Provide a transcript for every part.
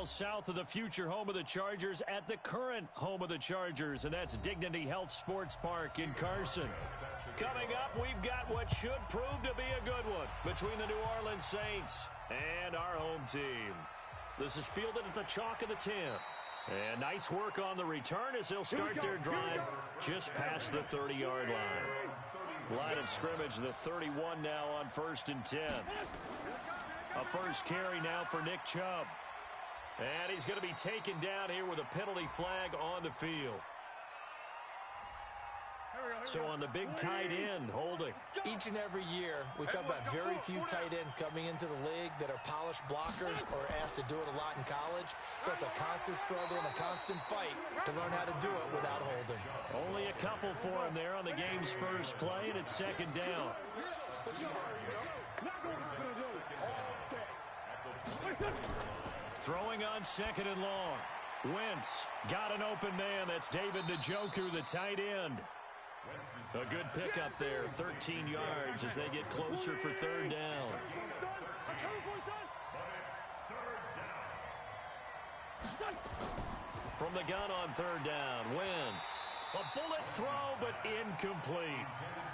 miles south of the future home of the Chargers at the current home of the Chargers, and that's Dignity Health Sports Park in Carson. Coming up, we've got what should prove to be a good one between the New Orleans Saints and our home team. This is fielded at the chalk of the 10. And nice work on the return as they'll start their drive just past the 30-yard line. Line of scrimmage, the 31 now on 1st and 10. A first carry now for Nick Chubb. And he's going to be taken down here with a penalty flag on the field. So on the big tight end, holding. Each and every year, we talk about very few tight ends coming into the league that are polished blockers or asked to do it a lot in college. So it's a constant struggle and a constant fight to learn how to do it without holding. Only a couple for him there on the game's first play, and it's 2nd down. Throwing on 2nd and long. Wentz got an open man. That's David Njoku, the tight end. A good pickup there, 13 yards as they get closer for 3rd down. From the gun on 3rd down, Wentz. A bullet throw, but incomplete.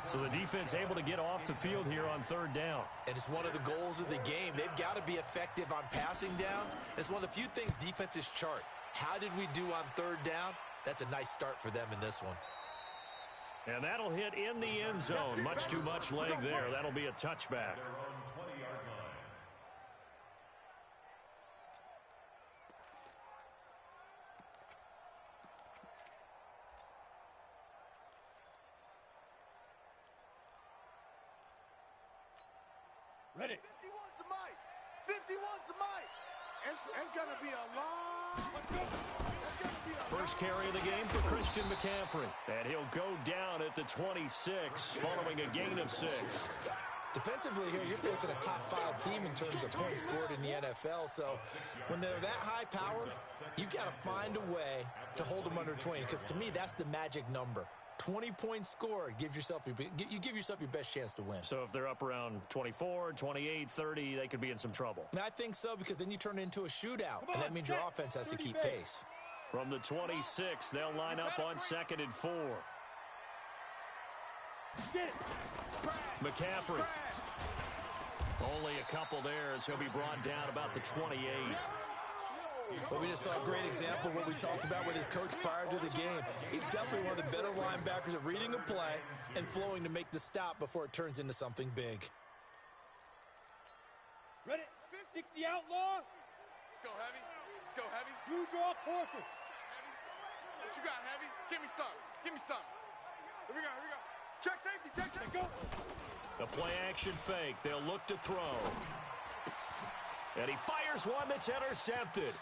So the defense able to get off the field here on 3rd down. And it's one of the goals of the game. They've got to be effective on passing downs. It's one of the few things defenses chart. How did we do on 3rd down? That's a nice start for them in this one. And that'll hit in the end zone. Much too much leg there. That'll be a touchback. Ready. 51's the mic. 51's the mic. It's going to be a long... First carry of the game for Christian McCaffrey. And he'll go down at the 26 following a gain of 6. Defensively here, you're facing a top 5 team in terms of points scored in the NFL. So when they're that high powered, you've got to find a way to hold them under 20. Because to me, that's the magic number. 20 points scored gives yourself you give yourself your best chance to win. So if they're up around 24, 28, 30, they could be in some trouble. And I think so, because then you turn it into a shootout, and that means your offense has to keep pace. From the 26, they'll line up on 2nd and 4. McCaffrey. Only a couple there as he'll be brought down about the 28. But we just saw a great example of what we talked about with his coach prior to the game. He's definitely one of the better linebackers at reading a play and flowing to make the stop before it turns into something big. Ready? 60 outlaw. Let's go heavy. Let's go heavy. You draw Corker. What you got, heavy? Give me some. Give me some. Here we go. Here we go. Check safety. Check safety. Go. The play action fake. They'll look to throw. And he fires one that's intercepted.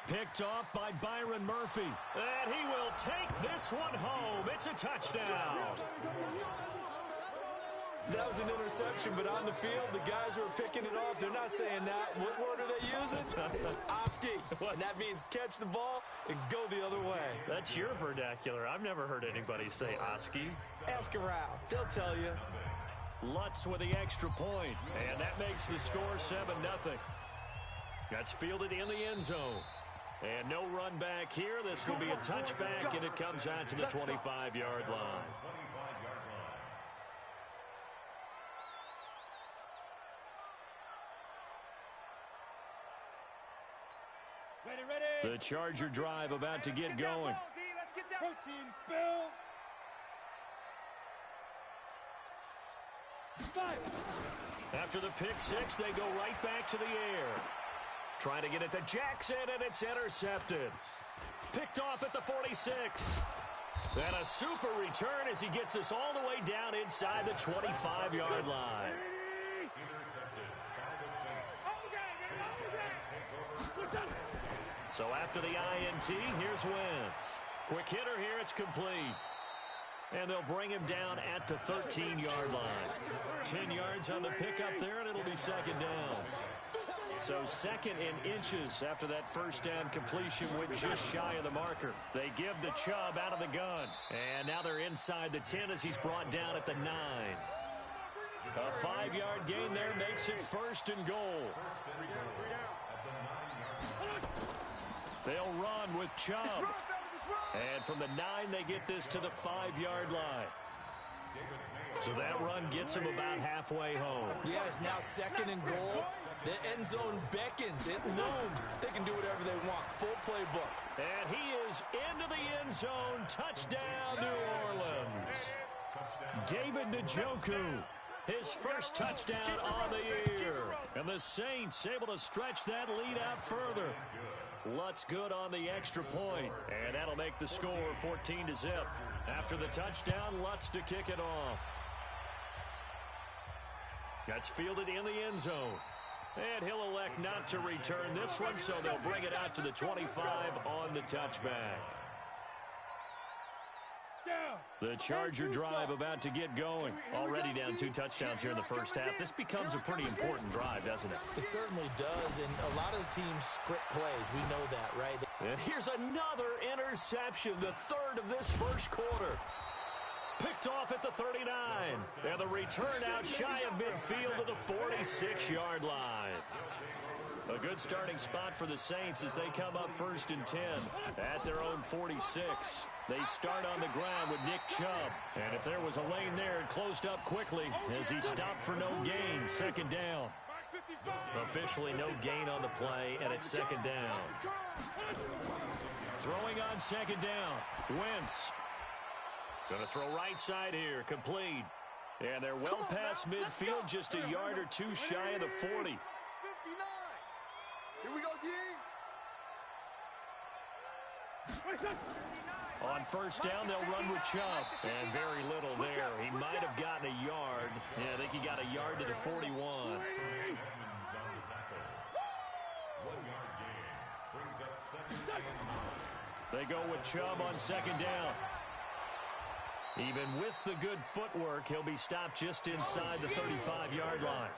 Picked off by Byron Murphy. And he will take this one home. It's a touchdown. That was an interception, but on the field, the guys who are picking it off, they're not saying that. What word are they using? It's Oski. And that means catch the ball and go the other way. That's your vernacular. I've never heard anybody say Oski. Ask around. They'll tell you. Lutz with the extra point. And that makes the score 7-0. That's fielded in the end zone. And no run back here. This will be a touchback, and it comes out to the 25-yard line. Ready, ready. The Charger drive about to get going. Let's get that protein spill. After the pick six, they go right back to the air. Trying to get it to Jackson, and it's intercepted. Picked off at the 46. And a super return as he gets us all the way down inside the 25-yard line. So after the INT, here's Wentz. Quick hitter here, it's complete. And they'll bring him down at the 13-yard line. 10 yards on the pickup there, and it'll be 2nd down. So 2nd and inches after that first down completion went just shy of the marker. They give the Chubb out of the gun. And now they're inside the 10 as he's brought down at the 9. A 5-yard gain there makes it 1st and goal. run with Chubb. And from the 9, they get this to the 5-yard line. So that run gets him about halfway home. Yeah, it's now 2nd and goal. The end zone beckons. It looms. They can do whatever they want. Full playbook. And he is into the end zone. Touchdown, New Orleans. David Njoku, his first touchdown on the year. And the Saints able to stretch that lead out further. Lutz good on the extra point, and that'll make the score 14-0. After the touchdown, Lutz to kick it off. That's fielded in the end zone. And he'll elect not to return this one, so they'll bring it out to the 25 on the touchback. The Charger drive about to get going. Already down 2 touchdowns here in the first half. This becomes a pretty important drive, doesn't it? It certainly does, and a lot of the teams script plays. We know that, right? And here's another interception, the 3rd of this first quarter. Picked off at the 39. And the return out shy of midfield to the 46-yard line. A good starting spot for the Saints as they come up 1st and 10 at their own 46. They start on the ground with Nick Chubb. And if there was a lane there, it closed up quickly as he stopped for no gain. 2nd down. Officially no gain on the play, and it's 2nd down. Throwing on 2nd down. Wentz. Going to throw right side here. Complete. And they're well past midfield, just a yard or 2 shy of the 40. 59. Here we go, D. On 1st down, they'll run with Chubb. And very little there. He might have gotten a yard. Yeah, I think he got a yard to the 41. They go with Chubb on 2nd down. Even with the good footwork, he'll be stopped just inside the 35-yard line.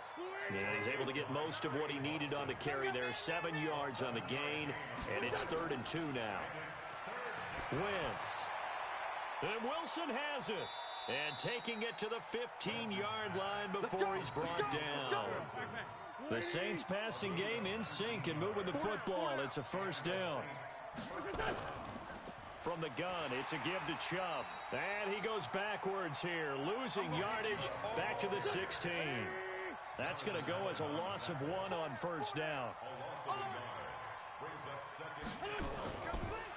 And he's able to get most of what he needed on the carry there. 7 yards on the gain, and it's 3rd and 2 now. Wentz. And Wilson has it. And taking it to the 15-yard line before he's brought down. The Saints passing game in sync and moving the football. It's a 1st down. From the gun, it's a give to Chubb. And he goes backwards here, losing yardage back to the 16. That's going to go as a loss of 1 on 1st down.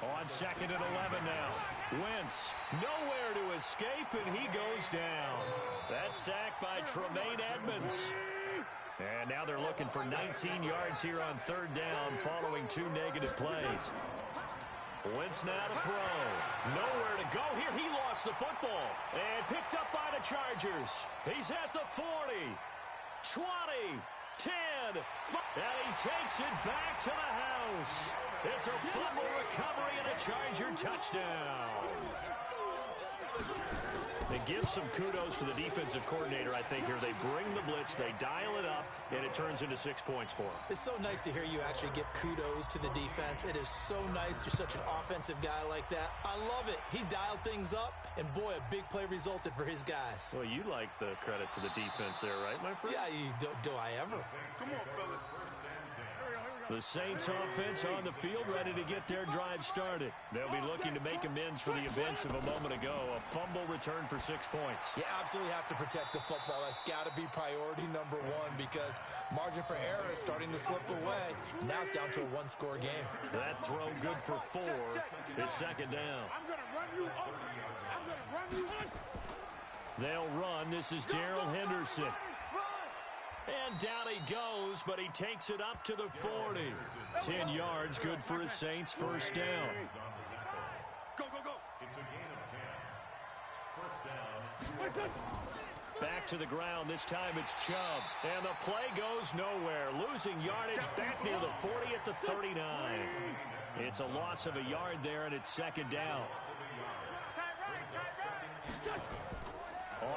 On 2nd and 11 now. Wentz, nowhere to escape, and he goes down. That's sacked by Tremaine Edmonds. And now they're looking for 19 yards here on 3rd down following 2 negative plays. Wentz now to throw. Nowhere to go here. He lost the football. And picked up by the Chargers. He's at the 40. 20. 10. And he takes it back to the house. It's a fumble recovery and a Charger touchdown. It gives some kudos to the defensive coordinator, I think, here. They bring the blitz, they dial it up, and it turns into 6 points for them. It's so nice to hear you actually give kudos to the defense. It is so nice. You're such an offensive guy like that. I love it. He dialed things up, and boy, a big play resulted for his guys. Well, you like the credit to the defense there, right, my friend? Yeah, do I ever? Come on, fellas. The Saints offense on the field, ready to get their drive started. They'll be looking to make amends for the events of a moment ago. A fumble return for 6 points. You absolutely have to protect the football. That's got to be priority number 1 because margin for error is starting to slip away. Now it's down to a 1-score game. That throw good for 4. It's 2nd down. I'm going to run you over. I'm going to run you over. They'll run. This is Darrell Henderson. And down he goes, but he takes it up to the 40. 10 yards, good for a Saints 1st down. Go, go, go. It's a gain of 10. 1st down. Back to the ground. This time it's Chubb. And the play goes nowhere. Losing yardage back near the 40 at the 39. It's a loss of a yard there, and it's 2nd down.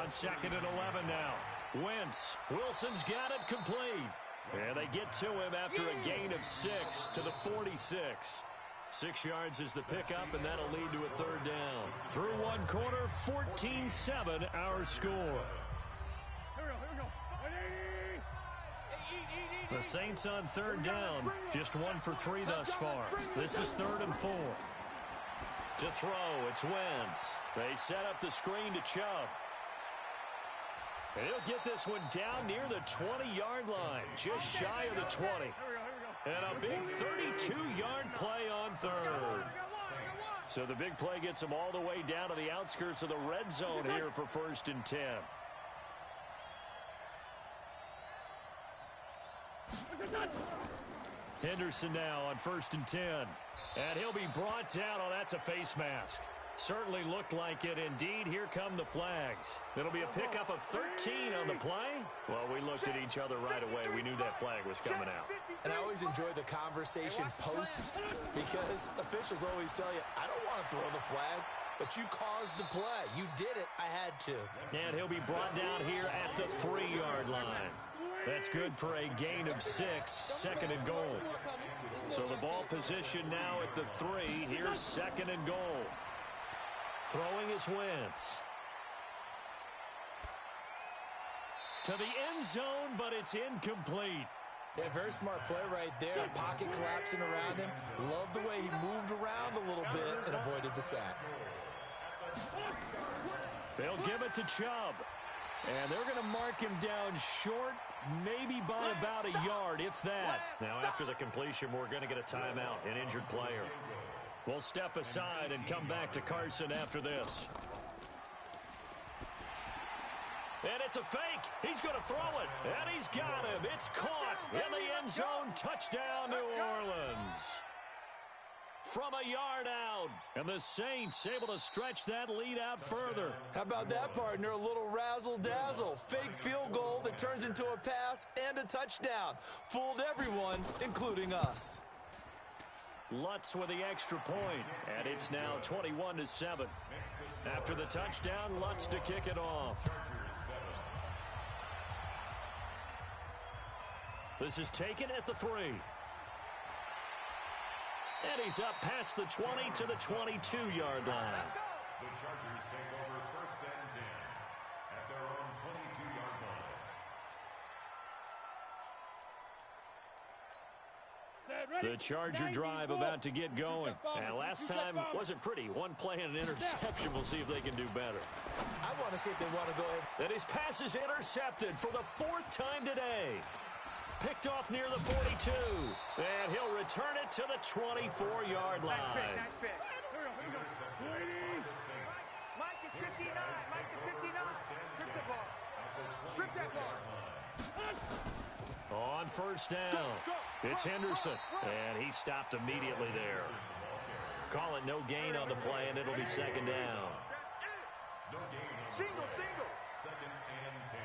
On 2nd and 11 now. Wentz. Wilson's got it complete. And they get to him after a gain of 6 to the 46. 6 yards is the pickup, and that'll lead to a 3rd down. Through 1 quarter, 14-7 our score. Here we go. Hey, eat. The Saints on third down, just 1 for 3 thus far. This is 3rd and 4. To throw, it's Wentz. They set up the screen to Chubb. He'll get this one down near the 20-yard line, just shy of the 20. And a big 32-yard play on 3rd. So the big play gets them all the way down to the outskirts of the red zone here for 1st and 10. Henderson now on 1st and 10. And he'll be brought down. Oh, that's a face mask. Certainly looked like it. Indeed, here come the flags. It'll be a pickup of 13 on the play. Well, we looked at each other right away. We knew that flag was coming out. And I always enjoy the conversation post because officials always tell you, I don't want to throw the flag, but you caused the play. You did it. I had to. And he'll be brought down here at the 3-yard line. That's good for a gain of 6, 2nd and goal. So the ball position now at the 3. Here's 2nd and goal. Throwing is Wentz. To the end zone, but it's incomplete. Yeah, very smart play right there. Pocket collapsing around him. Love the way he moved around a little bit and avoided the sack. They'll give it to Chubb. And they're going to mark him down short, maybe by about a yard, if that. Now, after the completion, we're going to get a timeout, an injured player. We'll step aside and come back to Carson after this. And it's a fake. He's going to throw it. And he's got him. It's caught in the end zone. Touchdown, New Orleans. From a yard out. And the Saints able to stretch that lead out further. How about that, partner? A little razzle-dazzle. Fake field goal that turns into a pass and a touchdown. Fooled everyone, including us. Lutz with the extra point, and it's now 21-7. After the touchdown, Lutz to kick it off. This is taken at the 3. And he's up past the 20 to the 22-yard line. The Chargers take over 1st and 10 at their own 22-yard line. The Charger drive about to get going. And last time wasn't pretty. One play and an interception. We'll see if they can do better. I want to see if they want to go ahead. And his pass is intercepted for the 4th time today. Picked off near the 42. And he'll return it to the 24-yard line. Nice pick. Here we go. Mike is 59. Mike is 59. Strip the ball. Strip that ball. On 1st down, it's Henderson. And he stopped immediately there. Call it no gain on the play, and it'll be 2nd down. Single. 2nd and 10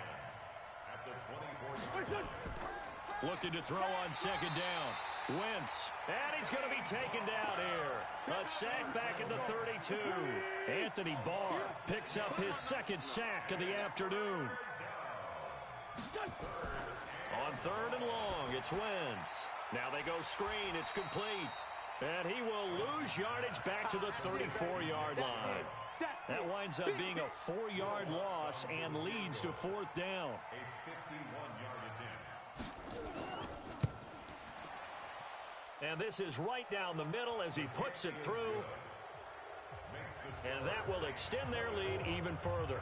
at the 24-yard line. Looking to throw on 2nd down. Wentz. And he's going to be taken down here. A sack back at the 32. Anthony Barr picks up his 2nd sack of the afternoon. On 3rd and long, it's Wentz. Now they go screen. It's complete. And he will lose yardage back to the 34-yard line. That winds up being a 4-yard loss and leads to 4th down. A 51-yard attempt. And this is right down the middle as he puts it through. And that will extend their lead even further.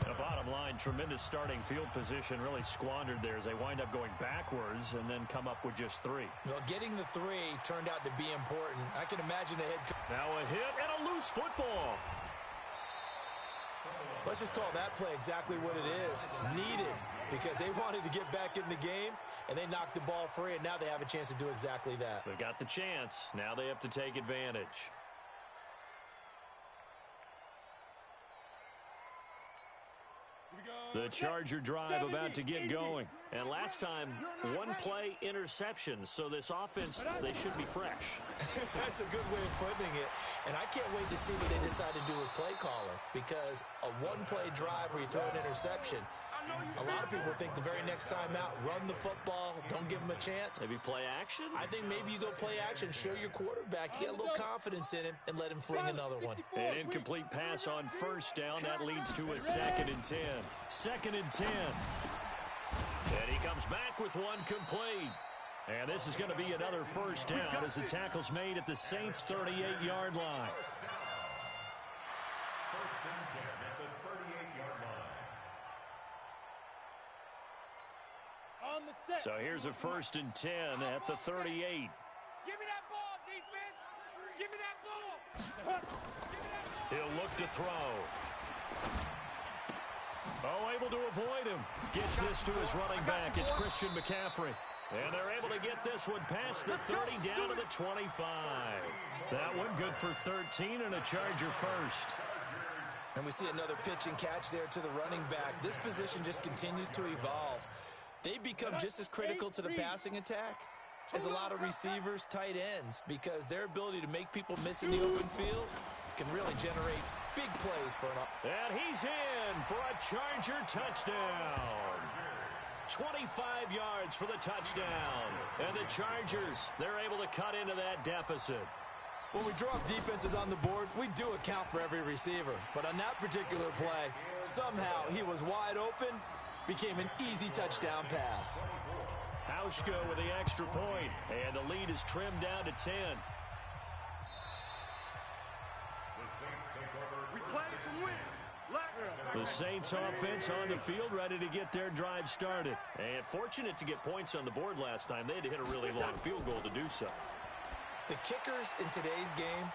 The bottom line, tremendous starting field position, really squandered there as they wind up going backwards and then come up with just 3. Well, getting the 3 turned out to be important. I can imagine a head coach. Now a hit and a loose football. Let's just call that play exactly what it is. Needed, because they wanted to get back in the game, and they knocked the ball free, and now they have a chance to do exactly that. They got the chance. Now they have to take advantage. The Charger drive about to get going. And last time, 1 play interception. So this offense, they should be fresh. That's a good way of putting it. And I can't wait to see what they decide to do with play calling. Because a 1-play drive where you throw an interception, a lot of people think the very next time out, run the football, don't give them a chance. Maybe play action? I think maybe you go play action, show your quarterback, get a little confidence in him, and let him fling another one. An incomplete pass on 1st down. That leads to a 2nd and 10. 2nd and 10. And he comes back with one complete. And this is going to be another first down as the tackle's made at the Saints' 38-yard line. First and 10 at the 38-yard line. On the set. So here's a first and 10 at the 38. Give me that ball, defense. Give me that ball. Give me that ball. He'll look to throw. Oh, able to avoid him. Gets this to his running back. It's Christian McCaffrey. And they're able to get this one past the 30 down to the 25. That one good for 13 and a Charger first. And we see another pitch and catch there to the running back. This position just continues to evolve. They become just as critical to the passing attack as a lot of receivers, tight ends, because their ability to make people miss in the open field can really generate big plays for an... And he's in for a Charger touchdown. 25 yards for the touchdown. And the Chargers, they're able to cut into that deficit. When we drop defenses on the board, we do account for every receiver. But on that particular play, somehow he was wide open, became an easy touchdown pass. Hauschka with the extra point, and the lead is trimmed down to 10. We play to win. The Saints offense on the field, ready to get their drive started. And fortunate to get points on the board last time. They had to hit a really long field goal to do so. The kickers in today's game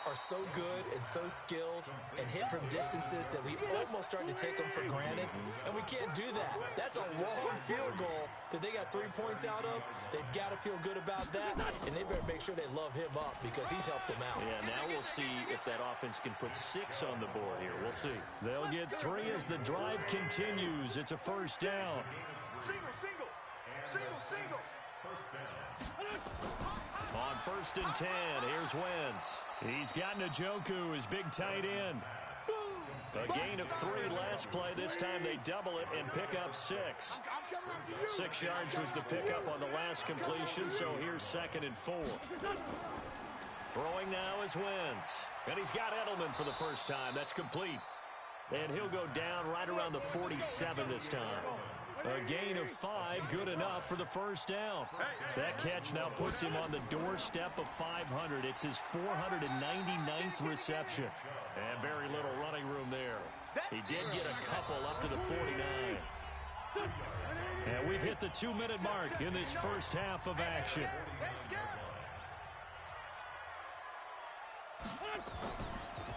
are so good and so skilled and hit from distances that we almost start to take them for granted, and we can't do that. That's a long field goal that they got 3 points out of. They've got to feel good about that, and they better make sure they love him up because he's helped them out. Yeah, now we'll see if that offense can put 6 on the board here. We'll see. They'll get 3 as the drive continues. It's a first down. Single, single. Single, single. First down. On first and 10, here's Wentz. He's got Njoku, his big tight end. A gain of 3 last play. This time they double it and pick up 6. 6 yards was the pickup on the last completion, so here's 2nd and 4. Throwing now is Wentz. And he's got Edelman for the first time. That's complete. And he'll go down right around the 47 this time. A gain of 5, good enough for the first down. That catch now puts him on the doorstep of 500. It's his 499th reception. And very little running room there. He did get a couple up to the 49. And we've hit the 2-minute mark in this first half of action.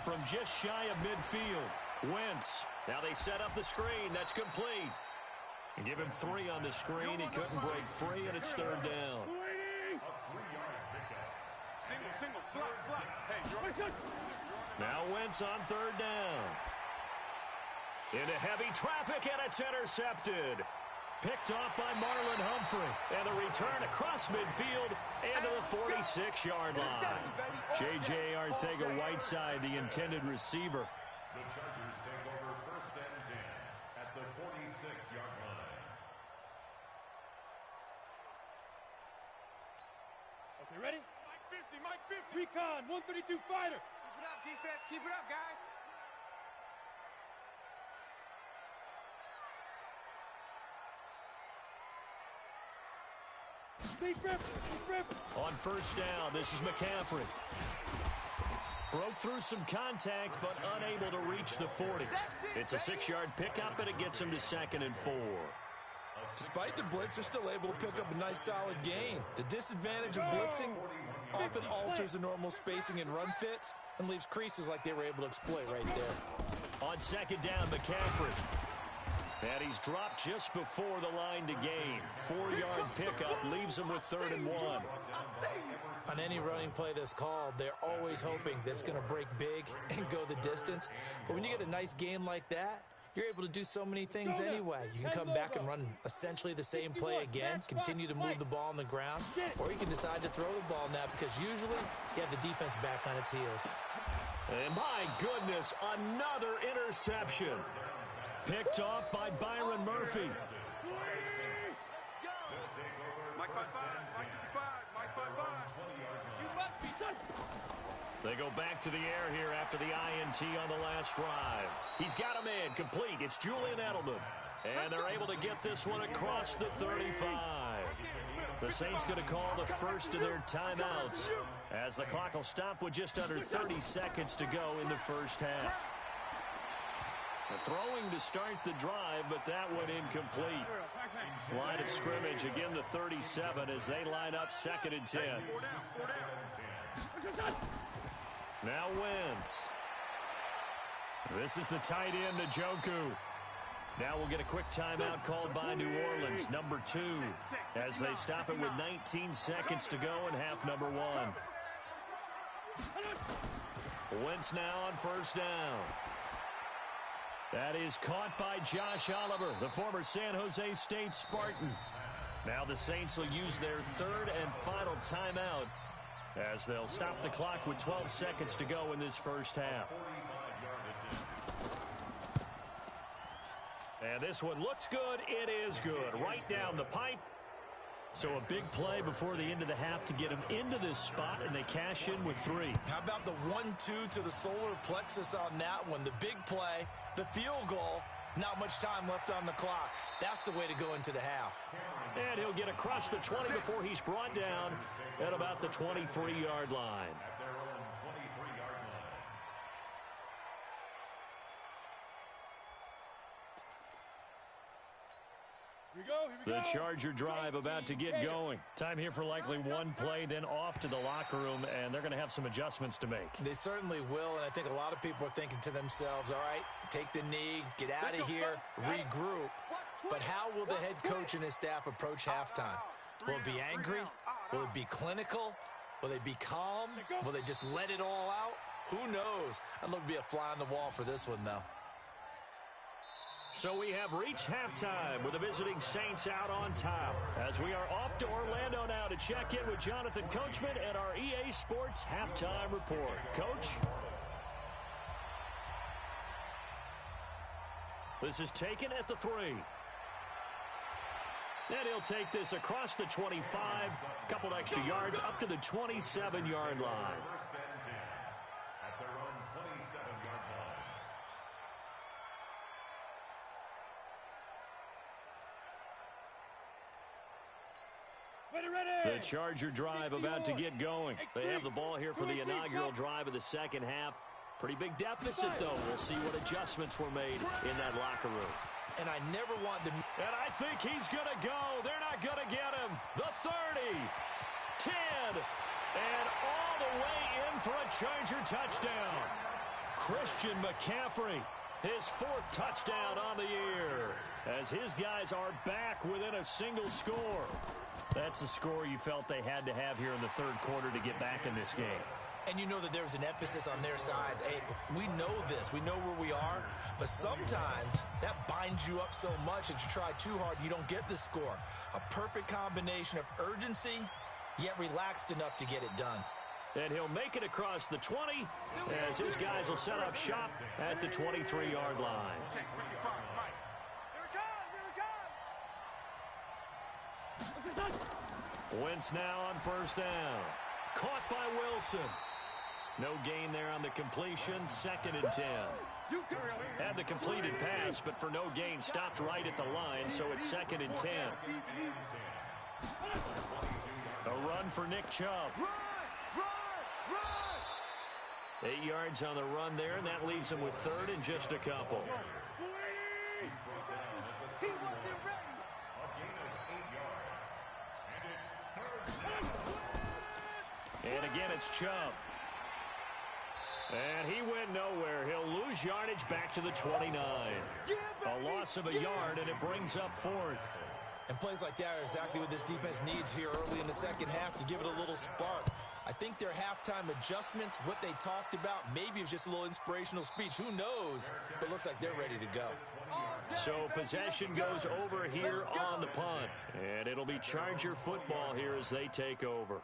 From just shy of midfield, Wentz. Now they set up the screen. That's complete. And give him 3 on the screen. He couldn't break free, and it's 3rd down. Single, single, slot. Hey, now Wentz on 3rd down. Into heavy traffic, and it's intercepted. Picked off by Marlon Humphrey. And the return across midfield and to the 46-yard line. J.J. Arcega-Whiteside, the intended receiver. The Chargers take over first and 10 at the 46-yard line. Okay, ready? Mike 50. Recon, 132 fighter. Keep it up, defense. Keep it up, guys. On first down, this is McCaffrey. Broke through some contact, but unable to reach the 40. It's a 6-yard pickup, and it gets him to 2nd and 4. Despite the blitz, they're still able to pick up a nice solid gain. The disadvantage of blitzing often alters the normal spacing and run fits and leaves creases like they were able to exploit right there. On 2nd down, McCaffrey. And he's dropped just before the line to gain. 4-yard pickup leaves him with 3rd and 1. On any running play that's called, they're always hoping that it's going to break big and go the distance. But when you get a nice game like that, you're able to do so many things anyway. You can come back and run essentially the same play again, continue to move the ball on the ground, or you can decide to throw the ball now because usually you have the defense back on its heels. And my goodness, another interception. Picked off by Byron Murphy. Mike 55, Mike 55, Mike 55. You must be touched. They go back to the air here after the INT on the last drive. He's got a man complete. It's Julian Edelman. And they're able to get this one across the 35. The Saints going to call the first of their timeouts as the clock will stop with just under 30 seconds to go in the first half. The throwing to start the drive, but that one incomplete. Line of scrimmage, again the 37 as they line up 2nd and 10. Now Wentz. This is the tight end, Njoku. Now we'll get a quick timeout called by New Orleans, number 2, as they stop it with 19 seconds to go in half number 1. Wentz now on first down. That is caught by Josh Oliver, the former San Jose State Spartan. Now the Saints will use their 3rd and final timeout as they'll stop the clock with 12 seconds to go in this first half. And this one looks good. It is good. Right down the pipe. So a big play before the end of the half to get them into this spot, and they cash in with 3. How about the 1-2 to the solar plexus on that one? The big play, the field goal, not much time left on the clock. That's the way to go into the half. And he'll get across the 20 before he's brought down at about the 23-yard line. The Charger drive about to get going. Time here for likely one play, then off to the locker room, and they're going to have some adjustments to make. They certainly will, and I think a lot of people are thinking to themselves, all right, take the knee, get out of here, regroup. But how will the head coach and his staff approach halftime? Will it be angry? Will it be clinical? Will they be calm? Will they just let it all out? Who knows? I'd love to be a fly on the wall for this one, though. So we have reached halftime with the visiting Saints out on top as we are off to Orlando now to check in with Jonathan Coachman and our EA Sports Halftime Report. Coach? This is taken at the 3. And he'll take this across the 25, couple extra yards up to the 27-yard line. The Charger drive about to get going. They have the ball here for the inaugural drive of the second half. Pretty big deficit, though. We'll see what adjustments were made in that locker room. And I never want to... And I think he's going to go. They're not going to get him. The 30, 10, and all the way in for a Charger touchdown. Christian McCaffrey, his 4th touchdown on the year, as his guys are back within a single score. That's the score you felt they had to have here in the 3rd quarter to get back in this game. And you know that there's an emphasis on their side. Hey, we know this. We know where we are. But sometimes that binds you up so much that you try too hard, you don't get the score. A perfect combination of urgency, yet relaxed enough to get it done. And he'll make it across the 20 as his guys will set up shop at the 23-yard line. Wentz now on first down. Caught by Wilson. No gain there on the completion. 2nd and 10. Had the completed pass, but for no gain, stopped right at the line, so it's 2nd and 10. A run for Nick Chubb. 8 yards on the run there, and that leaves him with 3rd and just a couple. And again, it's Chubb. And he went nowhere. He'll lose yardage back to the 29. A loss of a yard, and it brings up 4th. And plays like that are exactly what this defense needs here early in the second half to give it a little spark. I think their halftime adjustments, what they talked about, maybe it was just a little inspirational speech. Who knows? But looks like they're ready to go. So possession goes over here on the punt. And it'll be Charger football here as they take over.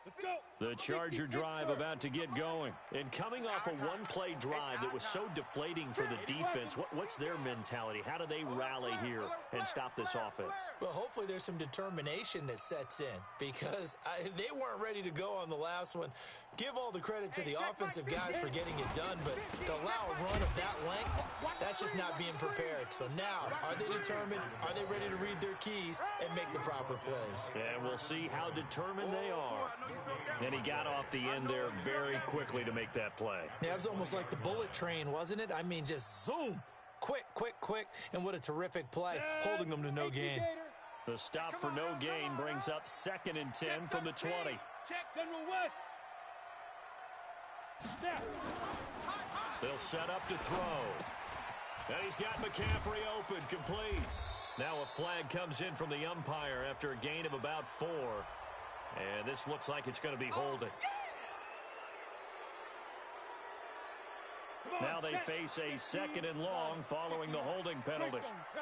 Let's go. The Charger drive about to get going. And coming off a one-play drive that was so deflating for the defense, what's their mentality? How do they rally here and stop this offense? Well, hopefully there's some determination that sets in because they weren't ready to go on the last one. Give all the credit to the offensive guys for getting it done, but to allow a run of that length, that's just not being prepared. So now, are they determined? Are they ready to read their keys and make the proper plays? And we'll see how determined they are. And he got off the end there very quickly to make that play. Yeah, it was almost like the bullet train, wasn't it? I mean, just zoom. Quick, quick, quick. And what a terrific play, holding them to no gain. The stop for no gain brings up 2nd and 10 from the 20. Check General West. They'll set up to throw. And he's got McCaffrey open, complete. Now a flag comes in from the umpire after a gain of about 4. And this looks like it's going to be holding. Now they face a 2nd and long following the holding penalty. Let's go.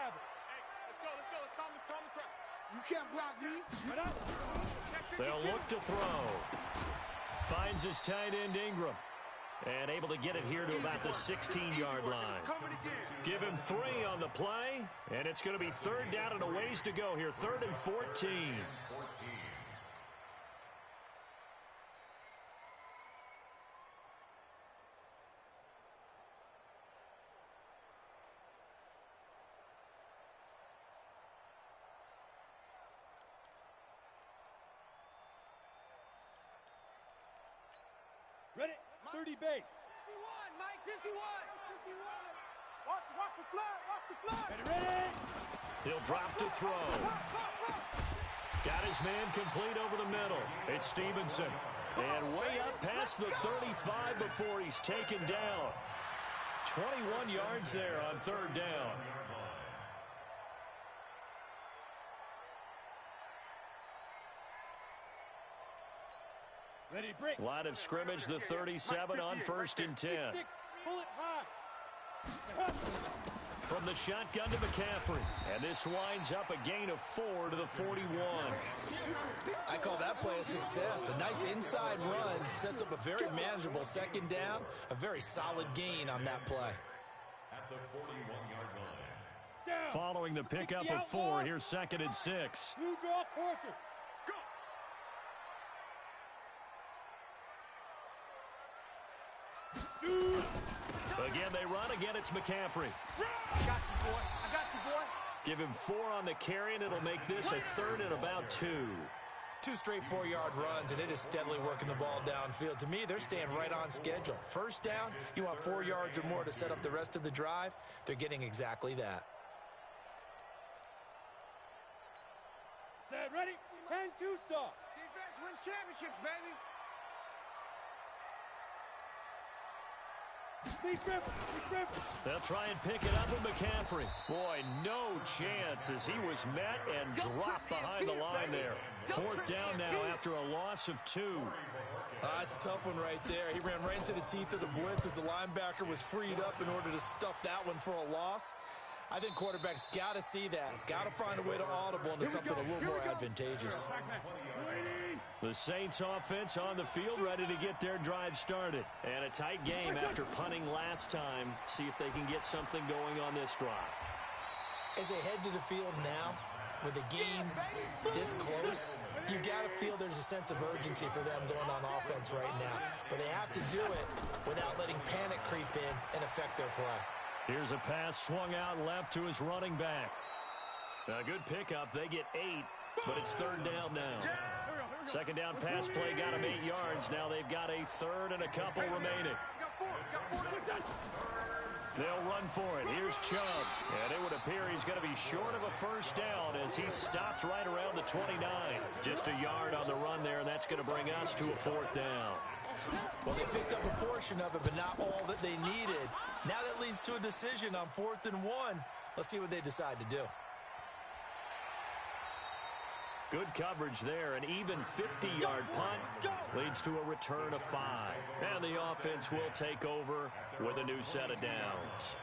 Let's calm the crowd. You can't block me. They'll look to throw. Finds his tight end Ingram. And able to get it here to about the 16-yard line. Give him 3 on the play. And it's going to be 3rd down and a ways to go here. 3rd and 14. Ready? 30 base. 51, Mike, 51. Watch the flag, watch the flag. Ready? He'll drop to throw. Got his man complete over the middle. It's Stevenson. And way up past the 35 before he's taken down. 21 yards there on 3rd down. Ready, break. Line of scrimmage, the 37 on 1st and 10. Pull it high. From the shotgun to McCaffrey. And this winds up a gain of 4 to the 41. I call that play a success. A nice inside run sets up a very manageable 2nd down. A very solid gain on that play. At the 41-yard line. Down. Following the pickup of 4, here's 2nd and 6. Blue draw Corker. Again, they run. Again, it's McCaffrey. I got you, boy. Give him 4 on the carry, and it'll make this a 3rd and about 2. 2 straight 4-yard runs, and it is steadily working the ball downfield. To me, they're staying right on schedule. 1st down, you want 4 yards or more to set up the rest of the drive. They're getting exactly that. Set, ready? 10-2 saw. Defense wins championships, baby. They'll try and pick it up with McCaffrey. Boy, no chance as he was met and dropped behind the line there. 4th down now after a loss of 2. It's a tough one right there. He ran right into the teeth of the blitz as the linebacker was freed up in order to stuff that one for a loss. I think quarterbacks got to see that. Got to find a way to audible into something a little more advantageous. The Saints offense on the field ready to get their drive started. And a tight game after punting last time. See if they can get something going on this drive. As they head to the field now, with the game this close, you got to feel there's a sense of urgency for them going on offense right now. But they have to do it without letting panic creep in and affect their play. Here's a pass swung out left to his running back. A good pickup. They get 8, but it's 3rd down now. 2nd down pass play got him 8 yards. Now they've got a 3rd and a couple remaining. They'll run for it. Here's Chubb. And it would appear he's going to be short of a 1st down as he stopped right around the 29. Just a yard on the run there, and that's going to bring us to a 4th down. Well, they picked up a portion of it, but not all that they needed. Now that leads to a decision on 4th and 1. Let's see what they decide to do. Good coverage there. An even 50-yard punt leads to a return of 5. And the offense will take over with a new set of downs.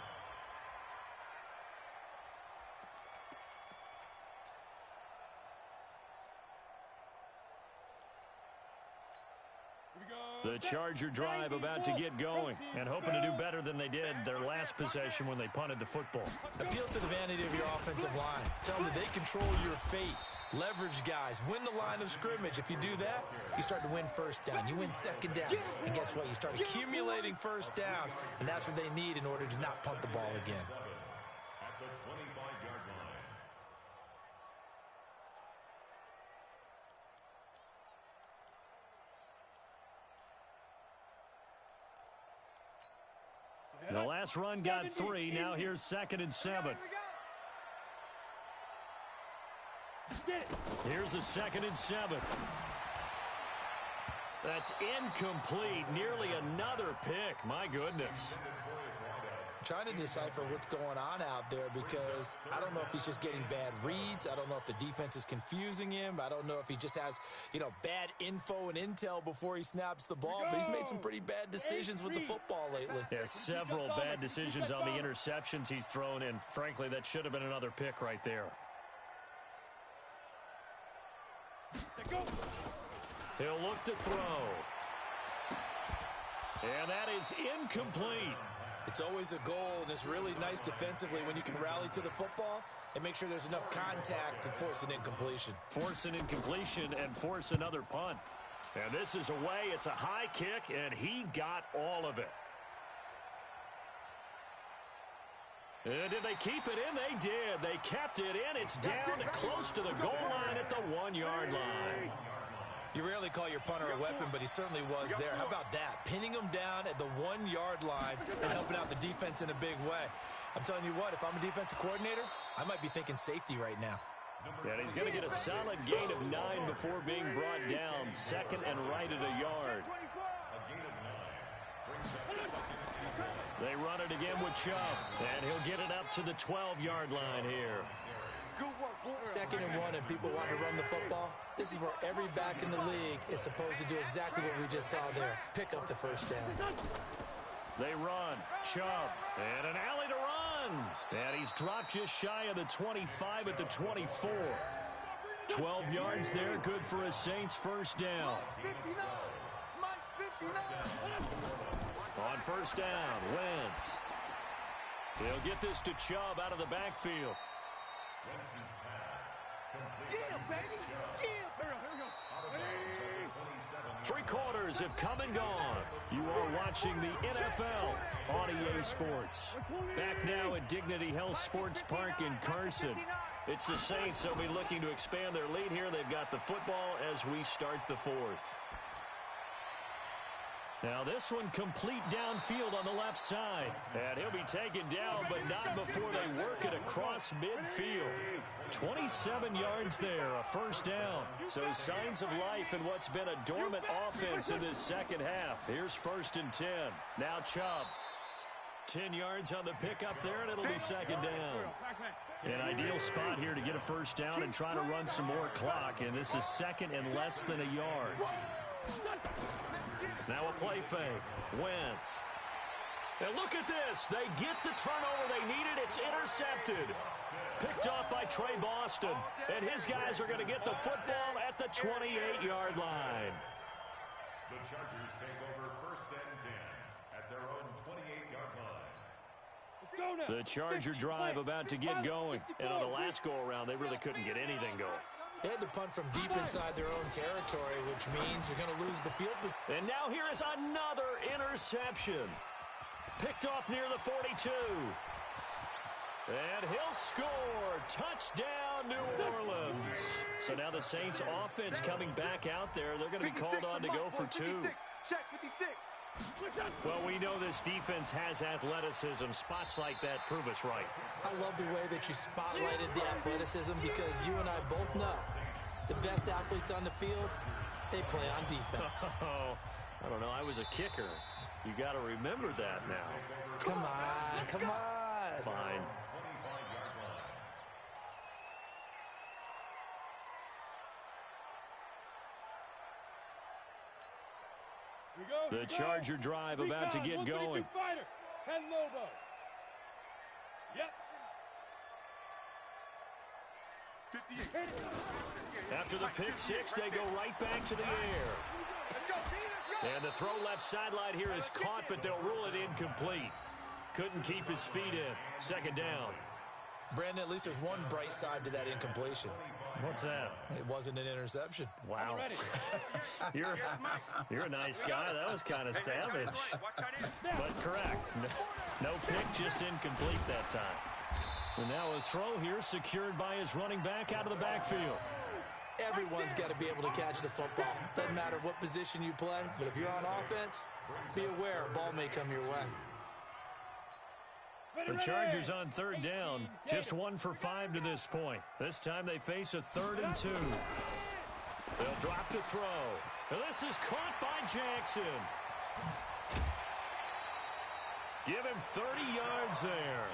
The Charger drive about to get going and hoping to do better than they did their last possession when they punted the football. Appeal to the vanity of your offensive line. Tell them that they control your fate. Leverage guys. Win the line of scrimmage. If you do that, you start to win first down. You win second down. And guess what? You start accumulating first downs. And that's what they need in order to not punt the ball again. At the 25-yard line. The last run got 3. Now here's 2nd and 7. Here's a 2nd and 7. That's incomplete. Nearly another pick. My goodness. I'm trying to decipher what's going on out there because I don't know if he's just getting bad reads. I don't know if the defense is confusing him. I don't know if he just has, bad info and intel before he snaps the ball. But he's made some pretty bad decisions with the football lately. Yeah, several bad decisions on the interceptions he's thrown in. Frankly, that should have been another pick right there. He'll look to throw. And that is incomplete. It's always a goal, and it's really nice defensively when you can rally to the football and make sure there's enough contact to force an incompletion. Force an incompletion and force another punt. And this is away. It's a high kick, and he got all of it. And did they keep it in? They did. They kept it in. It's down close to the goal line at the 1-yard line. You rarely call your punter a weapon, but he certainly was there. How about that? Pinning him down at the 1-yard line and helping out the defense in a big way. I'm telling you what, if I'm a defensive coordinator, I might be thinking safety right now. And he's going to get a solid gain of 9 before being brought down. 2nd and right at a yard. They run it again with Chubb, and he'll get it up to the 12-yard line here. 2nd and 1, and people want to run the football. This is where every back in the league is supposed to do exactly what we just saw there. Pick up the first down. They run. Chubb. And an alley to run. And he's dropped just shy of the 25 at the 24. 12 yards there. Good for a Saints first down. On first down, Wentz. He'll get this to Chubb out of the backfield. Yeah, baby. Yeah. 3 quarters have come and gone. You are watching the NFL on EA Sports. Back now at Dignity Health Sports Park in Carson. It's the Saints. They'll be looking to expand their lead here. They've got the football as we start the 4th. Now this one complete downfield on the left side. And he'll be taken down, but not before they work it across midfield. 27 yards there, a first down. So signs of life in what's been a dormant offense in this second half. Here's 1st and 10. Now Chubb. 10 yards on the pickup there, and it'll be 2nd down. An ideal spot here to get a first down and try to run some more clock. And this is 2nd and less than a yard. Now a play fake. Wentz. And look at this. They get the turnover they needed. It's intercepted. Picked off by Trey Boston. And his guys are going to get the football at the 28-yard line. The Chargers take over 1st and 10 at their own 28-yard line. The Charger drive about to get going. And on the last go-around, they really couldn't get anything going. They had to punt from deep inside their own territory, which means you're going to lose the field position. And now here is another interception. Picked off near the 42. And he'll score. Touchdown, New Orleans. So now the Saints offense coming back out there. They're going to be called on to go for 2. Check 56. Well, we know this defense has athleticism. Spots like that prove us right. I love the way that you spotlighted the athleticism because you and I both know the best athletes on the field, they play on defense. Oh, I don't know. I was a kicker. You got to remember that now. Come on, come on. Fine. The Charger drive about to get going. 10 Lobo. Yep. After the pick six, they go right back to the air. Let's go, B, let's go. And the throw left sideline here is caught, but they'll rule it incomplete. Couldn't keep his feet in. Second down. Brandon, at least there's one bright side to that incompletion. What's that? It wasn't an interception. Wow. You're a nice guy. That was kind of savage. But correct. No pick, just incomplete that time. And now a throw here secured by his running back out of the backfield. Everyone's got to be able to catch the football. Doesn't matter what position you play, but if you're on offense, be aware a ball may come your way. The Chargers on third down, just 1 for 5 to this point. This time they face a 3rd and 2. They'll drop to throw. And this is caught by Jackson. Give him 30 yards there.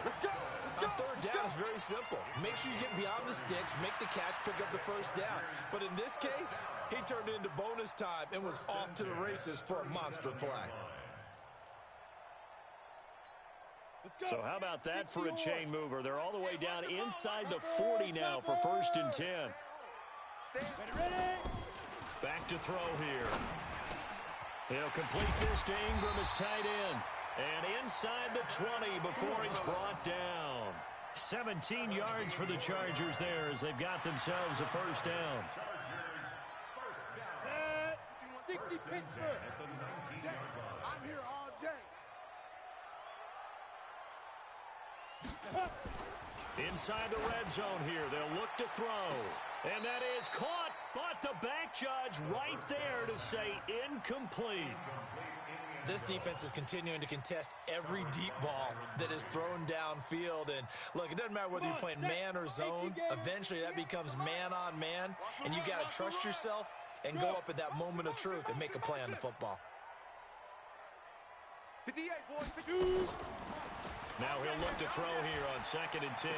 On third down is very simple. Make sure you get beyond the sticks, make the catch, pick up the first down. But in this case, he turned it into bonus time and was off to the races for a monster play. So how about that for a chain mover? They're all the way down inside the 40 now for 1st and 10. Back to throw here. He'll complete this to Ingram as tight end. And inside the 20 before he's brought down. 17 yards for the Chargers there as they've got themselves a 1st down. Set. 60 Pittsburgh. I'm here all day. Inside the red zone here. They'll look to throw. And that is caught. But the back judge right there to say incomplete. This defense is continuing to contest every deep ball that is thrown downfield. And, look, it doesn't matter whether you're playing man or zone. Eventually, that becomes man on man. And you got to trust yourself and go up at that moment of truth and make a play on the football. 58, boys. Now he'll look to throw here on 2nd and 10.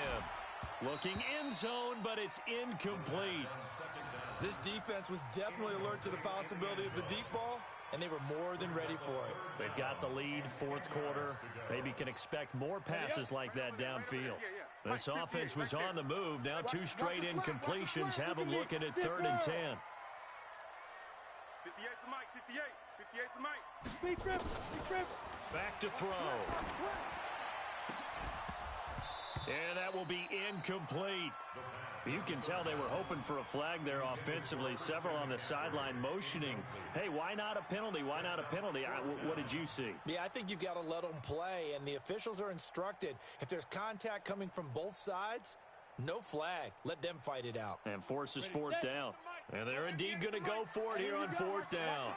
Looking in zone, but it's incomplete. This defense was definitely alert to the possibility of the deep ball, and they were more than ready for it. They've got the lead, 4th quarter. Maybe can expect more passes like that downfield. This offense was on the move. Now 2 straight incompletions have them looking at 3rd and 10. 58 to Mike, 58. 58 to Mike. Big grip. Back to throw. And that will be incomplete. You can tell they were hoping for a flag there offensively. Several on the sideline motioning. Hey, why not a penalty? Why not a penalty? What did you see? Yeah, I think you've got to let them play, and the officials are instructed. If there's contact coming from both sides, no flag. Let them fight it out. And forces 4th down. And they're indeed going to go for it here on 4th down.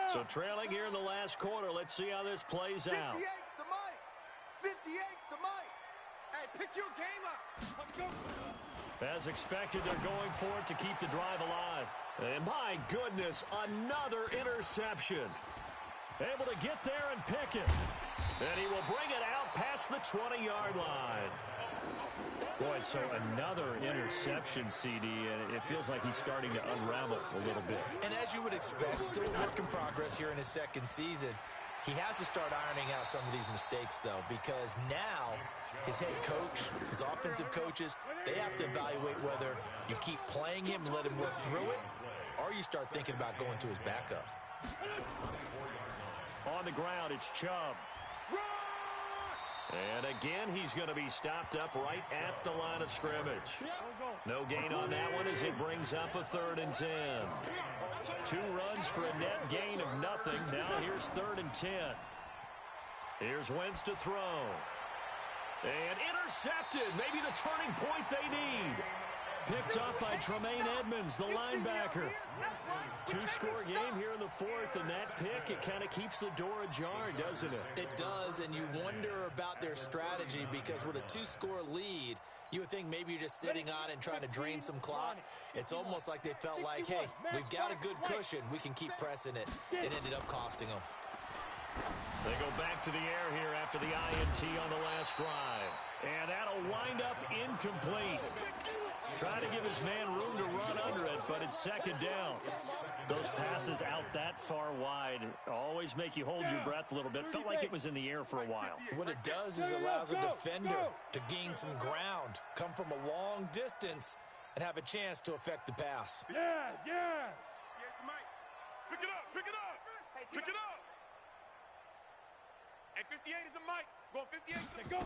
So trailing here in the last quarter. Let's see how this plays out. 58 to Mike. 58 to Mike. Hey, pick your game up. As expected, they're going for it to keep the drive alive. And my goodness, another interception. Able to get there and pick it. And he will bring it out past the 20-yard line. Boy, so another interception, CD, and it feels like he's starting to unravel a little bit. And as you would expect, still a work in progress here in his 2nd season. He has to start ironing out some of these mistakes, though, because now his head coach, his offensive coaches, they have to evaluate whether you keep playing him and let him work through it, or you start thinking about going to his backup. On the ground, it's Chubb. And again, he's going to be stopped up right at the line of scrimmage. No gain on that one as it brings up a 3rd and 10. 2 runs for a net gain of nothing. Now here's 3rd and 10. Here's Wentz to throw. And intercepted. Maybe the turning point they need. Picked up by Tremaine Edmonds, the linebacker. 2-score game here in the 4th, and that pick, it kind of keeps the door ajar, doesn't it? It does, and you wonder about their strategy because with a 2-score lead, you would think maybe you're just sitting on and trying to drain some clock. It's almost like they felt like, hey, we've got a good cushion. We can keep pressing it. It ended up costing them. They go back to the air here after the INT on the last drive. And that'll wind up incomplete. Trying to give his man room to run under it, but it's 2nd down. Those passes out that far wide always make you hold your breath a little bit. Felt like it was in the air for a while. What it does is allows a defender to gain some ground, come from a long distance, and have a chance to affect the pass. Yes. Pick it up. Pick it up. Hey, 58 is a mic. Go 58. Go.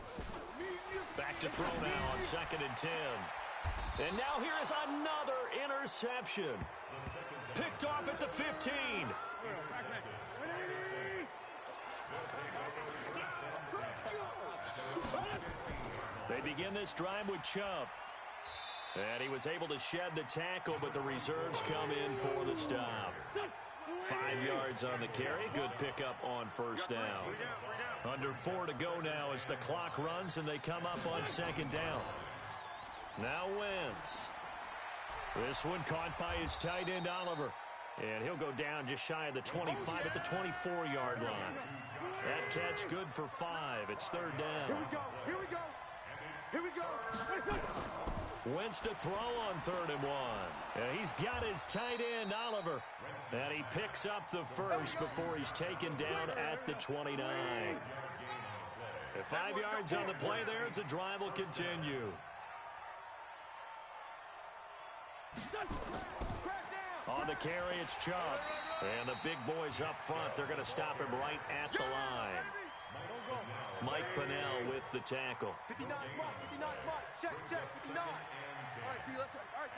Back to throw now on 2nd and 10. And now here is another interception. Picked off at the 15. They begin this drive with Chubb. And he was able to shed the tackle, but the reserves come in for the stop. 5 yards on the carry. Good pickup on first down. Under 4 to go now as the clock runs, and they come up on 2nd down. Now Wentz. This one caught by his tight end, Oliver. And he'll go down just shy of the 25 at the 24-yard line. That catch good for 5. It's 3rd down. Here we go. Here we go. Here we go. Wentz to throw on 3rd and 1. And he's got his tight end, Oliver. And he picks up the first before he's taken down at the 29. 5 yards on the play there as the drive will continue. On the carry, it's Chubb. And the big boys up front, they're going to stop him right at the line. Mike Pennell with the tackle. 59 mark, 59 mark. Check, 59. All right, T, let's go. All right,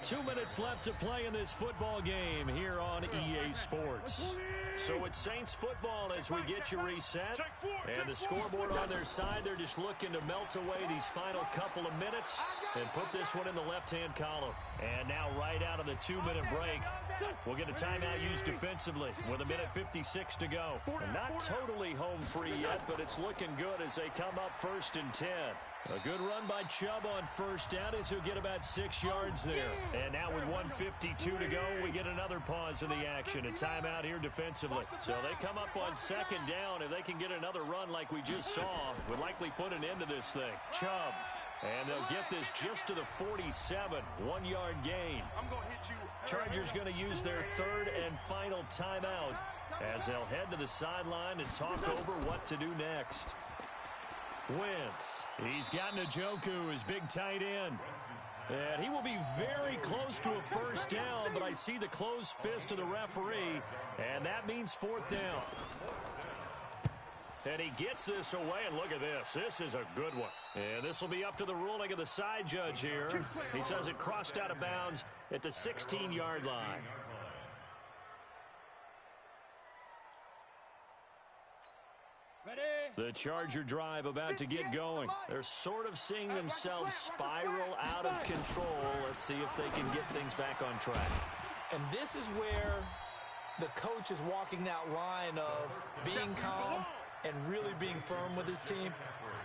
T. 2 minutes left to play in this football game here on EA Sports. So it's Saints football as we get you reset. And the scoreboard on their side, they're just looking to melt away these final couple of minutes and put this one in the left-hand column. And now right out of the 2-minute break, we'll get a timeout used defensively with 1:56 to go. And not totally home free yet, but it's looking good as they come up 1st and 10. A good run by Chubb on first down as he'll get about 6 yards there. And now with 1:52 to go, we get another pause in the action. A timeout here defensively. So they come up on 2nd down. If they can get another run like we just saw, would likely put an end to this thing. Chubb. And they'll get this just to the 47. 1-yard gain. Chargers going to use their 3rd and final timeout as they'll head to the sideline and talk over what to do next. Wentz. He's got Njoku, his big tight end. And he will be very close to a first down, but I see the closed fist of the referee, and that means 4th down. And he gets this away, and look at this. This is a good one. And this will be up to the ruling of the side judge here. He says it crossed out of bounds at the 16-yard line. The Charger drive about to get going. They're sort of seeing themselves spiral out of control. Let's see if they can get things back on track. And this is where the coach is walking that line of being calm and really being firm with his team.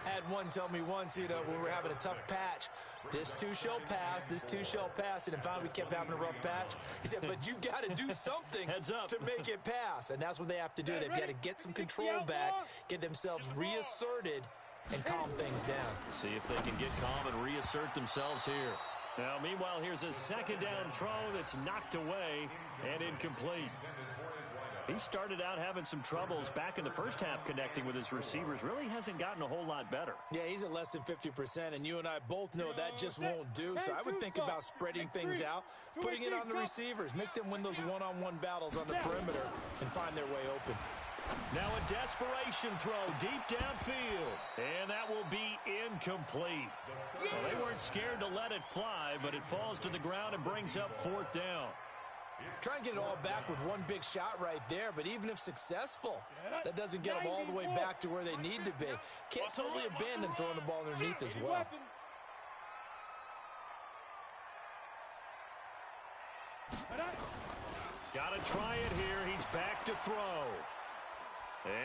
I had one tell me once, when we were having a tough patch, this too shall pass, this too shall pass. And finally we kept having a rough patch. He said, but you've got to do something to make it pass. And that's what they have to do. They've got to get some control back, get themselves reasserted, and calm things down. See if they can get calm and reassert themselves here. Now, meanwhile, here's a 2nd down throw that's knocked away and incomplete. He started out having some troubles back in the first half connecting with his receivers. Really hasn't gotten a whole lot better. Yeah, he's at less than 50%, and you and I both know that just won't do. So I would think about spreading things out, putting it on the receivers, make them win those one-on-one battles on the perimeter and find their way open. Now a desperation throw deep downfield, and that will be incomplete. Well, they weren't scared to let it fly, but it falls to the ground and brings up 4th down. Try and get it all back with one big shot right there, but even if successful, that doesn't get them all the way back to where they need to be. Can't totally abandon throwing the ball underneath as well. Got to try it here. He's back to throw.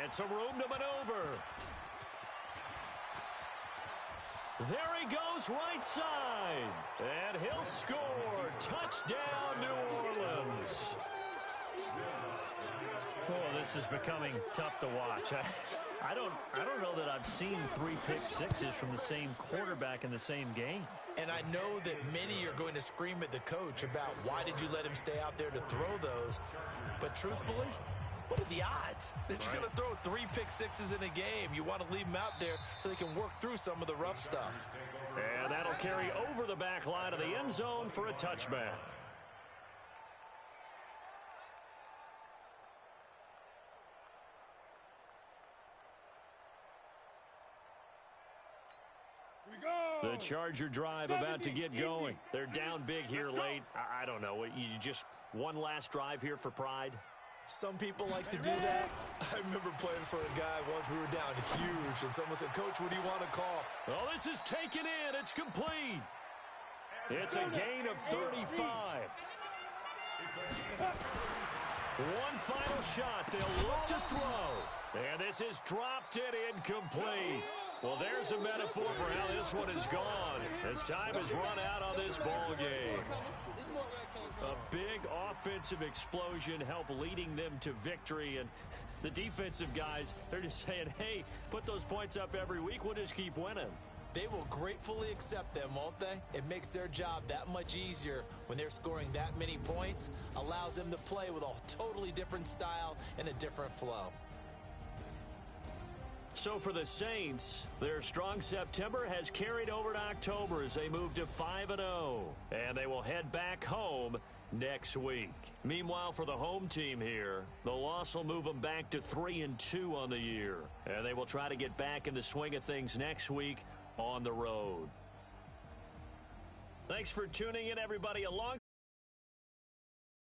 And some room to maneuver. There he goes right side. And he'll score. Touchdown, New Orleans. Oh, this is becoming tough to watch. I don't know that I've seen 3 pick sixes from the same quarterback in the same game. And I know that many are going to scream at the coach about why did you let him stay out there to throw those. But truthfully, what are the odds that you're going to throw 3 pick sixes in a game? You want to leave them out there so they can work through some of the rough stuff. And that'll carry over the back line of the end zone for a touchback. The Charger drive about to get going. They're down big here late. I don't know. You just one last drive here for pride? Some people like to do that. I remember playing for a guy once. We were down huge, and someone said, "Coach, what do you want to call?" Oh, this is taken in. It's complete. It's a gain of 35. One final shot. They'll look to throw. And this is dropped it incomplete. Well, there's a metaphor for how this one is gone as time has run out on this ball game. A big offensive explosion helped leading them to victory. And the defensive guys, they're just saying, hey, put those points up every week. We'll just keep winning. They will gratefully accept them, won't they? It makes their job that much easier when they're scoring that many points. Allows them to play with a totally different style and a different flow. So for the Saints, their strong September has carried over to October as they move to 5-0. And they will head back home next week. Meanwhile, for the home team here, the loss will move them back to 3-2 on the year. And they will try to get back in the swing of things next week on the road. Thanks for tuning in, everybody. Along